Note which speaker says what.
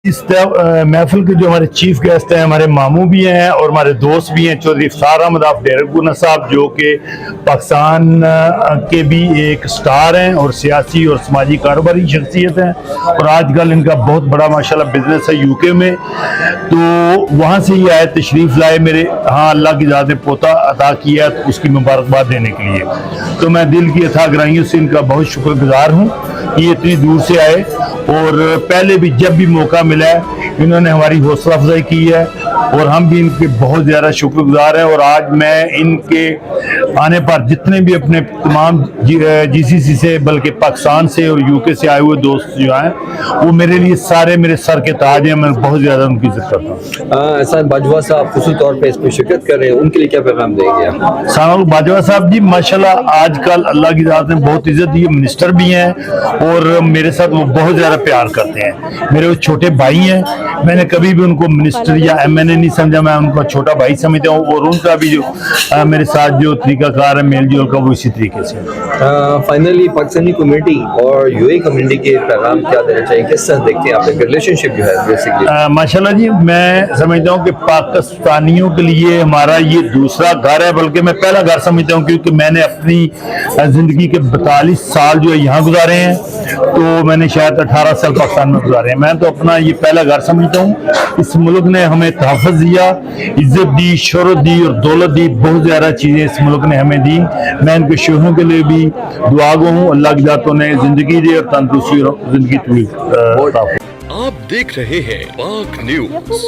Speaker 1: اس محفل کے جو ہمارے چیف گیسٹ ہیں ہمارے ماموں بھی ہیں اور ہمارے دوست بھی ہیں چودھری افطار احمد آف ڈیرگونہ صاحب جو کہ پاکستان کے بھی ایک سٹار ہیں اور سیاسی اور سماجی کاروباری شخصیت ہیں اور آج کل ان کا بہت بڑا ماشاءاللہ بزنس ہے یو کے میں. تو وہاں سے یہ آئے تشریف لائے میرے ہاں اللہ کی ذات نے پوتا عطا کیا تو اس کی مبارکباد دینے کے لیے. تو میں دل کی اتھا گرائیوں سے ان کا بہت شکر گزار ہوں. یہ اتنی دور سے آئے اور پہلے بھی جب بھی موقع ملا ہے انہوں نے ہماری حوصلہ افزائی کی ہے اور ہم بھی ان کے بہت زیادہ شکر گزار ہیں. اور آج میں ان کے آنے پر جتنے بھی اپنے تمام جی سی سی سے بلکہ پاکستان سے اور یو کے سے آئے ہوئے دوست جو ہیں وہ میرے لیے سارے میرے سر کے تاج ہیں. میں بہت زیادہ ان کی عزت کرتا ہوں.
Speaker 2: احسان باجوہ صاحب خصوصی طور پہ اس میں شرکت کر رہے ہیں, ان کے لیے کیا پیغام دیں گے آپ؟
Speaker 1: احسان باجوہ صاحب جی ماشاءاللہ آج کل اللہ کی ذات نے بہت عزت دی. منسٹر بھی ہیں اور میرے ساتھ وہ بہت زیادہ پیار کرتے ہیں. میرے وہ چھوٹے بھائی ہیں, میں نے کبھی بھی ان کو منسٹر یا ایم این اے نہیں سمجھا, میں ان کو چھوٹا بھائی سمجھتا ہوں اور ان کا بھی جو میرے ساتھ جو طریقہ کار ہے میل جول کا وہ اسی طریقے سے.
Speaker 2: فائنلی پاکستانی کمیونٹی اور یو اے کمیونٹی کے پیغام کیا دینا چاہیے, کس طرح دیکھتے ہیں آپ ایک ریلیشن شپ جو ہے بیسکلی؟
Speaker 1: ماشاءاللہ جی میں سمجھتا ہوں کہ پاکستانیوں کے لیے ہمارا یہ دوسرا گھر ہے, بلکہ میں پہلا گھر سمجھتا ہوں کیونکہ میں نے اپنی زندگی کے 42 سال جو ہے یہاں گزارے ہیں تو میں نے شاید 18 سال پاکستان میں گزارے ہیں. میں تو اپنا یہ پہلا گھر سمجھتا ہوں. اس ملک نے ہمیں تحفظ دیا, عزت دی, شہرت دی اور دولت دی, بہت زیادہ چیزیں اس ملک نے ہمیں دی. میں ان کے شوہروں کے لیے بھی دعا گو ہوں, اللہ کی ذات انہیں زندگی دے اور تندرستی اور زندگی طویل.
Speaker 3: آپ دیکھ رہے ہیں پاک نیوز.